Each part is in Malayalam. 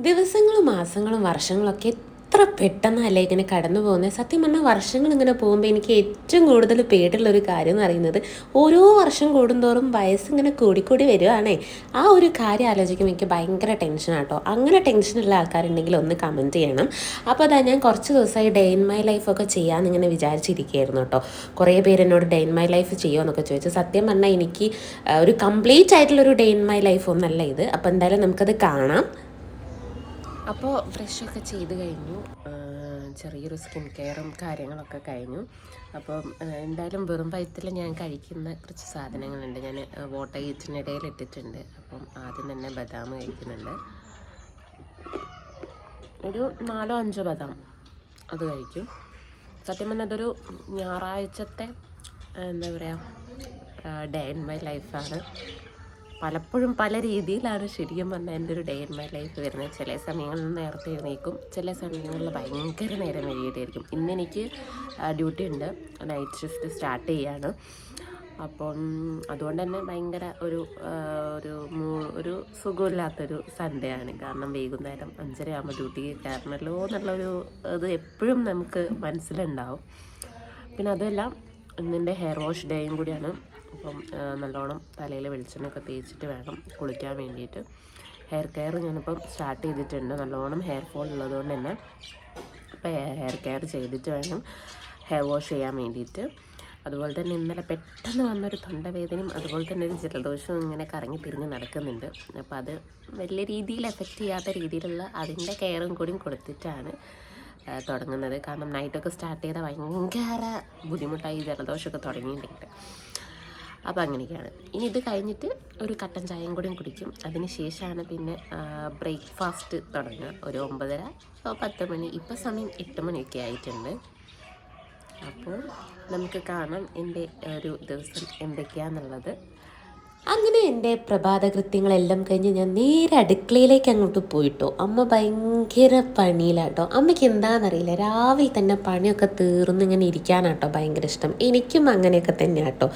ദിവസങ്ങളും മാസങ്ങളും വർഷങ്ങളൊക്കെ എത്ര പെട്ടെന്നല്ലേ ഇങ്ങനെ കടന്നു പോകുന്നത്. സത്യം പറഞ്ഞാൽ വർഷങ്ങൾ ഇങ്ങനെ പോകുമ്പോൾ എനിക്ക് ഏറ്റവും കൂടുതൽ പേടിയുള്ളൊരു കാര്യം എന്ന് പറയുന്നത് ഓരോ വർഷം കൂടുന്തോറും വയസ്സിങ്ങനെ കൂടിക്കൂടി വരുവാണേ. ആ ഒരു കാര്യം ആലോചിക്കുമ്പോൾ എനിക്ക് ഭയങ്കര ടെൻഷനാട്ടോ. അങ്ങനെ ടെൻഷനുള്ള ആൾക്കാരുണ്ടെങ്കിൽ ഒന്ന് കമൻറ്റ് ചെയ്യണം. അപ്പോൾ അതാ ഞാൻ കുറച്ച് ദിവസമായി ഡേ ഇൻ മൈ ലൈഫൊക്കെ ചെയ്യാമെന്നിങ്ങനെ വിചാരിച്ചിരിക്കുകയായിരുന്നു കേട്ടോ. കുറേ പേര് എന്നോട് ഡേ ഇൻ മൈ ലൈഫ് ചെയ്യുമോ എന്നൊക്കെ ചോദിച്ചു. സത്യം പറഞ്ഞാൽ എനിക്ക് ഒരു കംപ്ലീറ്റ് ആയിട്ടുള്ളൊരു ഡേ ഇൻ മൈ ലൈഫ് ഒന്നല്ല ഇത്. അപ്പോൾ എന്തായാലും നമുക്കത് കാണാം. അപ്പോൾ ഫ്രഷൊക്കെ ചെയ്ത് കഴിഞ്ഞു, ചെറിയൊരു സ്കിൻ കെയറും കാര്യങ്ങളൊക്കെ കഴിഞ്ഞു. അപ്പം എന്തായാലും വെറും വയറ്റിൽ ഞാൻ കഴിക്കുന്ന കുറച്ച് സാധനങ്ങളുണ്ട്. ഞാൻ വാട്ടർ ഹീറ്റിനിടയിൽ ഇട്ടിട്ടുണ്ട്. അപ്പം ആദ്യം തന്നെ ബദാം കഴിക്കുന്നുണ്ട്. ഒരു 4-5 ബദാം അത് കഴിക്കും. സത്യം പറഞ്ഞാൽ അതൊരു ഞായറാഴ്ചത്തെ എന്താ പറയുക ഡേ ഇൻ മൈ ലൈഫാണ്. പലപ്പോഴും പല രീതിയിലാണ് ശരിക്കും പറഞ്ഞാൽ എൻ്റെ ഒരു ഡേ ഇൻ മൈ ലൈഫ് വരുന്നത്. ചില സമയങ്ങളിൽ നേരത്തെ എഴുന്നേൽക്കും, ചില സമയങ്ങളിൽ ഭയങ്കര നേരം വൈകിട്ടായിരിക്കും. ഇന്നെനിക്ക് ഡ്യൂട്ടി ഉണ്ട്, നൈറ്റ് ഷിഫ്റ്റ് സ്റ്റാർട്ട് ചെയ്യാണ്. അപ്പം അതുകൊണ്ട് തന്നെ ഭയങ്കര ഒരു സുഖമില്ലാത്തൊരു സൺഡേ ആണ്. കാരണം വൈകുന്നേരം 5:30 ആകുമ്പോൾ ഡ്യൂട്ടിക്ക് കയറണമല്ലോ എന്നുള്ളൊരു ഇത് എപ്പോഴും നമുക്ക് മനസ്സിലുണ്ടാവും. പിന്നെ അതെല്ലാം ഇന്നെൻ്റെ ഹെയർ വാഷ് ഡേയും കൂടിയാണ്. അപ്പം നല്ലോണം തലയിൽ വെളിച്ചെണ്ണയൊക്കെ തേച്ചിട്ട് വേണം കുളിക്കാൻ വേണ്ടിയിട്ട്. ഹെയർ കെയർ ഞാനിപ്പം സ്റ്റാർട്ട് ചെയ്തിട്ടുണ്ട്. നല്ലോണം ഹെയർ ഫോൾ ഉള്ളതുകൊണ്ട് തന്നെ ഇപ്പോൾ ഹെയർ കെയർ ചെയ്തിട്ട് വേണം ഹെയർ വാഷ് ചെയ്യാൻ വേണ്ടിയിട്ട്. അതുപോലെ തന്നെ ഇന്നലെ പെട്ടെന്ന് വന്നൊരു തൊണ്ടവേദനയും അതുപോലെ തന്നെ ഒരു ജലദോഷവും ഇങ്ങനെ കറങ്ങി തിരിഞ്ഞ് നടക്കുന്നുണ്ട്. അപ്പോൾ അത് വലിയ രീതിയിൽ എഫക്റ്റ് ചെയ്യാത്ത രീതിയിലുള്ള അതിൻ്റെ കെയറും കൂടി കൊടുത്തിട്ടാണ് തുടങ്ങുന്നത്. കാരണം നൈറ്റൊക്കെ സ്റ്റാർട്ട് ചെയ്താൽ ഭയങ്കര ബുദ്ധിമുട്ടായി ജലദോഷമൊക്കെ തുടങ്ങിയിട്ടുണ്ടെങ്കിൽ. അപ്പോൾ അങ്ങനെയൊക്കെയാണ്. ഇനി ഇത് കഴിഞ്ഞിട്ട് ഒരു കട്ടൻ ചായയും കൂടി കുടിക്കും. അതിന് ശേഷമാണ് പിന്നെ ബ്രേക്ക്ഫാസ്റ്റ് തുടങ്ങുക. ഒരു 9:30-10 മണി. ഇപ്പോൾ സമയം 8 മണിയൊക്കെ ആയിട്ടുണ്ട്. അപ്പോൾ നമുക്ക് കാണാം എൻ്റെ ഒരു ദിവസം എന്തൊക്കെയാണെന്നുള്ളത്. അങ്ങനെ എൻ്റെ പ്രഭാത കൃത്യങ്ങളെല്ലാം കഴിഞ്ഞ് ഞാൻ നേരെ അടുക്കളയിലേക്ക് അങ്ങോട്ട് പോയിട്ടോ. അമ്മ ഭയങ്കര പണിയിലാട്ടോ. അമ്മയ്ക്ക് എന്താണെന്നറിയില്ല, രാവിലെ തന്നെ പണിയൊക്കെ തീർന്നിങ്ങനെ ഇരിക്കാനാട്ടോ ഭയങ്കര ഇഷ്ടം. എനിക്കും അങ്ങനെയൊക്കെ തന്നെയാട്ടോ.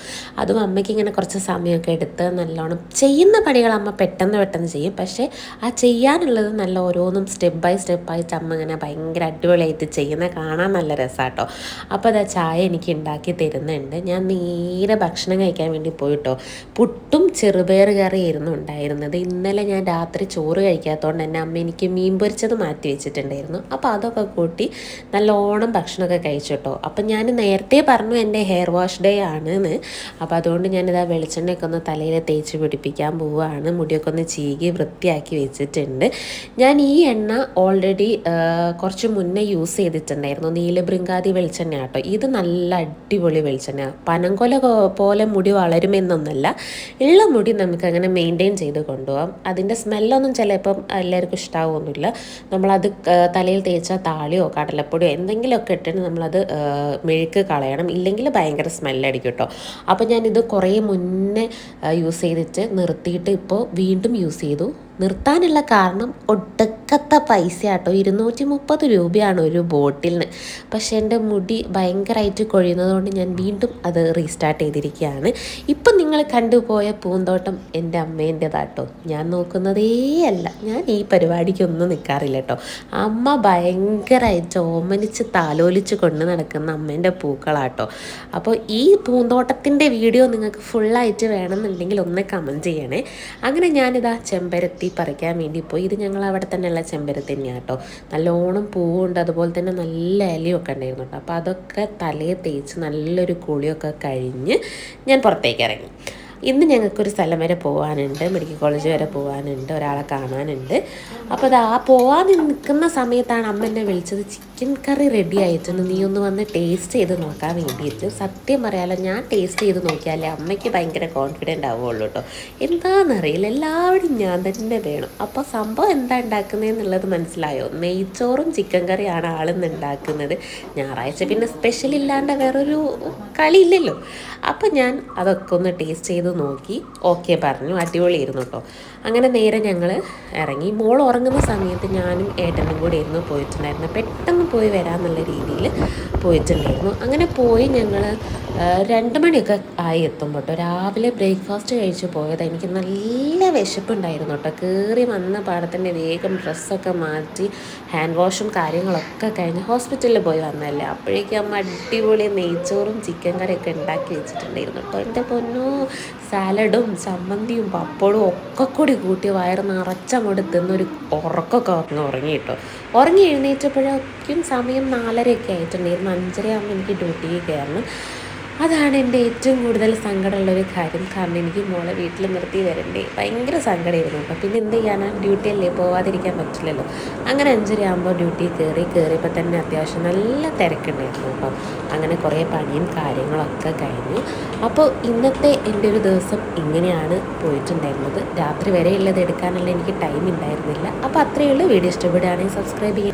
അതും അമ്മയ്ക്ക് ഇങ്ങനെ കുറച്ച് സമയമൊക്കെ എടുത്ത് നല്ലോണം ചെയ്യുന്ന പണികൾ അമ്മ പെട്ടെന്ന് ചെയ്യും. പക്ഷേ ആ ചെയ്യാനുള്ളത് നല്ല ഓരോന്നും സ്റ്റെപ്പ് ബൈ സ്റ്റെപ്പായിട്ട് അമ്മ ഇങ്ങനെ ഭയങ്കര അടിപൊളിയായിട്ട് ചെയ്യുന്ന കാണാൻ നല്ല രസമാട്ടോ. അപ്പോൾ അതാ ചായ എനിക്ക് ഉണ്ടാക്കി തരുന്നുണ്ട്. ഞാൻ നേരെ ഭക്ഷണം കഴിക്കാൻ വേണ്ടി പോയിട്ടോ. പുട്ടും ചെറുപയർ കറിയായിരുന്നു ഉണ്ടായിരുന്നത്. ഇന്നലെ ഞാൻ രാത്രി ചോറ് കഴിക്കാത്തതുകൊണ്ട് തന്നെ അമ്മ എനിക്ക് മീൻ പൊരിച്ചത് മാറ്റി വെച്ചിട്ടുണ്ടായിരുന്നു. അപ്പോൾ അതൊക്കെ കൂട്ടി നല്ലോണം ഭക്ഷണമൊക്കെ കഴിച്ചിട്ടോ. അപ്പം ഞാൻ നേരത്തെ പറഞ്ഞു എൻ്റെ ഹെയർ വാഷ് ഡേ ആണെന്ന്. അപ്പോൾ അതുകൊണ്ട് ഞാനിതാ വെളിച്ചെണ്ണയൊക്കെ ഒന്ന് തലയിൽ തേച്ച് പിടിപ്പിക്കാൻ പോവുകയാണ്. മുടിയൊക്കെ ഒന്ന് ചീകി വൃത്തിയാക്കി വെച്ചിട്ടുണ്ട്. ഞാൻ ഈ എണ്ണ ഓൾറെഡി കുറച്ച് മുന്നേ യൂസ് ചെയ്തിട്ടുണ്ടായിരുന്നു. നീലബൃങ്കാതി വെളിച്ചെണ്ണ കേട്ടോ. ഇത് നല്ല അടിപൊളി വെളിച്ചെണ്ണ. പനങ്കൊല പോലെ മുടി വളരുമെന്നൊന്നല്ല, ഉള്ള മുടി നമുക്കങ്ങനെ മെയിൻറ്റെയിൻ ചെയ്ത് കൊണ്ടുപോകാം. അതിൻ്റെ സ്മെല്ലൊന്നും ചിലപ്പം എല്ലാവർക്കും ഇഷ്ടമാവുമൊന്നുമില്ല. നമ്മളത് തലയിൽ തേച്ചാൽ താളിയോ കടലപ്പൊടിയോ എന്തെങ്കിലുമൊക്കെ ഇട്ടിട്ട് നമ്മളത് മെഴുക്ക് കളയണം, ഇല്ലെങ്കിൽ ഭയങ്കര സ്മെല്ലടിക്കും കേട്ടോ. അപ്പോൾ ഞാനിത് കുറേ മുന്നേ യൂസ് ചെയ്തിട്ട് നിർത്തിയിട്ട് ഇപ്പോൾ വീണ്ടും യൂസ് ചെയ്തു. നിർത്താനുള്ള കാരണം ഒടുക്കത്തെ പൈസ ആട്ടോ. 230 രൂപയാണ് ഒരു ബോട്ടിലിന്. പക്ഷേ എൻ്റെ മുടി ഭയങ്കരമായിട്ട് കൊഴിയുന്നതുകൊണ്ട് ഞാൻ വീണ്ടും അത് റീസ്റ്റാർട്ട് ചെയ്തിരിക്കുകയാണ്. ഇപ്പം നിങ്ങൾ കണ്ടുപോയ പൂന്തോട്ടം എൻ്റെ അമ്മേൻ്റെതാട്ടോ. ഞാൻ നോക്കുന്നതേ അല്ല, ഞാൻ ഈ പരിപാടിക്കൊന്നും നിൽക്കാറില്ല കേട്ടോ. അമ്മ ഭയങ്കരമായിട്ട് ഓമനിച്ച് താലോലിച്ച് കൊണ്ട് നടക്കുന്ന അമ്മേൻ്റെ പൂക്കളാട്ടോ. അപ്പോൾ ഈ പൂന്തോട്ടത്തിൻ്റെ വീഡിയോ നിങ്ങൾക്ക് ഫുള്ളായിട്ട് വേണമെന്നുണ്ടെങ്കിൽ ഒന്ന് കമൻറ്റ് ചെയ്യണേ. അങ്ങനെ ഞാനിതാ ചെമ്പരത്തി പറിക്കാൻ വേണ്ടി പോയി. ഇത് ഞങ്ങൾ അവിടെ തന്നെയുള്ള ചെമ്പരത്തി തന്നെയാണ് കേട്ടോ. നല്ലോണം പൂവുണ്ട്, അതുപോലെ തന്നെ നല്ല ഇലയൊക്കെ ഉണ്ടായിരുന്നു കേട്ടോ. അപ്പോൾ അതൊക്കെ തലയെ തേച്ച് നല്ലൊരു കുളിയൊക്കെ കഴിഞ്ഞ് ഞാൻ പുറത്തേക്ക് ഇറങ്ങി. ഇന്ന് ഞങ്ങൾക്കൊരു സ്ഥലം വരെ പോകാനുണ്ട്, മെഡിക്കൽ കോളേജ് വരെ പോകാനുണ്ട്, ഒരാളെ കാണാനുണ്ട്. അപ്പോൾ അത് ആ പോകാൻ നിൽക്കുന്ന സമയത്താണ് അമ്മ എന്നെ വിളിച്ചത്. ചിക്കൻ കറി റെഡി ആയിട്ടുണ്ട്, നീ ഒന്ന് വന്ന് ടേസ്റ്റ് ചെയ്ത് നോക്കാൻ വേണ്ടിയിട്ട്. സത്യം പറയാലോ, ഞാൻ ടേസ്റ്റ് ചെയ്ത് നോക്കിയാലേ അമ്മയ്ക്ക് ഭയങ്കര കോൺഫിഡൻ്റ് ആവുകയുള്ളൂ കേട്ടോ. എന്താണെന്നറിയില്ല, എല്ലാവരും ഞാൻ തന്നെ വേണം. അപ്പോൾ സംഭവം എന്താ ഉണ്ടാക്കുന്നതെന്നുള്ളത് മനസ്സിലായോ? നെയ്ച്ചോറും ചിക്കൻ കറിയാണ് ആളിന്ന് ഉണ്ടാക്കുന്നത്. ഞായറാഴ്ച പിന്നെ സ്പെഷ്യൽ ഇല്ലാണ്ട് വേറൊരു കളിയില്ലല്ലോ. അപ്പോൾ ഞാൻ അതൊക്കെ ഒന്ന് ടേസ്റ്റ് ചെയ്ത് ചെയ്ത് നോക്കി, ഓക്കെ പറഞ്ഞു, അടിപൊളിയായിരുന്നു കേട്ടോ. അങ്ങനെ നേരെ ഞങ്ങൾ ഇറങ്ങി. മോൾ ഉറങ്ങുന്ന സമയത്ത് ഞാനും ഏട്ടനും കൂടെ ഇരുന്ന് പോയിട്ടുണ്ടായിരുന്നു. പെട്ടെന്ന് പോയി വരാമെന്നുള്ള രീതിയിൽ പോയിട്ടുണ്ടായിരുന്നു. അങ്ങനെ പോയി ഞങ്ങൾ 2 മണിയൊക്കെ ആയി എത്തുമ്പോൾ കേട്ടോ. രാവിലെ ബ്രേക്ക്ഫാസ്റ്റ് കഴിച്ച് പോയത്. എനിക്ക് നല്ല വിശപ്പുണ്ടായിരുന്നു കേട്ടോ. കയറി വന്ന പാടത്തന്നെ വേഗം ഡ്രസ്സൊക്കെ മാറ്റി ഹാൻഡ് വാഷും കാര്യങ്ങളൊക്കെ കഴിഞ്ഞ് ഹോസ്പിറ്റലിൽ പോയി വന്നതല്ലേ. അപ്പോഴേക്കും അമ്മ അടിപൊളി നെയ്ച്ചോറും ചിക്കൻ കറിയൊക്കെ ഉണ്ടാക്കി വെച്ചിട്ടുണ്ടായിരുന്നു കേട്ടോ. എൻ്റെ പൊന്നോ, സാലഡും ചമ്മന്തിയും പപ്പടവും ഒക്കെ കൂടി കൂട്ടി വയറ് നിറച്ചങ്ങോട്ട് തിന്നൊരു ഉറക്കമൊക്കെ ഉറങ്ങി കേട്ടോ. ഉറങ്ങി എഴുന്നേറ്റപ്പോഴേക്കും സമയം 4:30 ആയിട്ടുണ്ടായിരുന്നു. 5:30 ആകുമ്പോൾ എനിക്ക് ഡ്യൂട്ടിക്ക് കയറണം. അതാണ് എൻ്റെ ഏറ്റവും കൂടുതൽ സങ്കടമുള്ളൊരു കാര്യം. കാരണം എനിക്ക് മോളെ വീട്ടിൽ നിർത്തി വരണ്ടേ, ഭയങ്കര സങ്കടമായിരുന്നു കേട്ടോ. പിന്നെ എന്ത് ചെയ്യാനാ, ഡ്യൂട്ടിയല്ലേ, പോവാതിരിക്കാൻ പറ്റില്ലല്ലോ. അങ്ങനെ 5:30 ആകുമ്പോൾ ഡ്യൂട്ടി കയറിയപ്പോൾ തന്നെ അത്യാവശ്യം നല്ല തിരക്കുണ്ടായിരുന്നു കേട്ടോ. അങ്ങനെ കുറേ പണിയും കാര്യങ്ങളൊക്കെ കഴിഞ്ഞു. അപ്പോൾ ഇന്നത്തെ എൻ്റെ ഒരു ദിവസം ഇങ്ങനെയാണ് പോയിട്ടുണ്ടായിരുന്നത്. രാത്രി വരെയുള്ളത് എടുക്കാനുള്ള എനിക്ക് ടൈം ഉണ്ടായിരുന്നില്ല. അപ്പോൾ അത്രയേ ഉള്ളൂ. വീഡിയോ ഇഷ്ടപ്പെടുകയാണെങ്കിൽ സബ്സ്ക്രൈബ് ചെയ്യുക.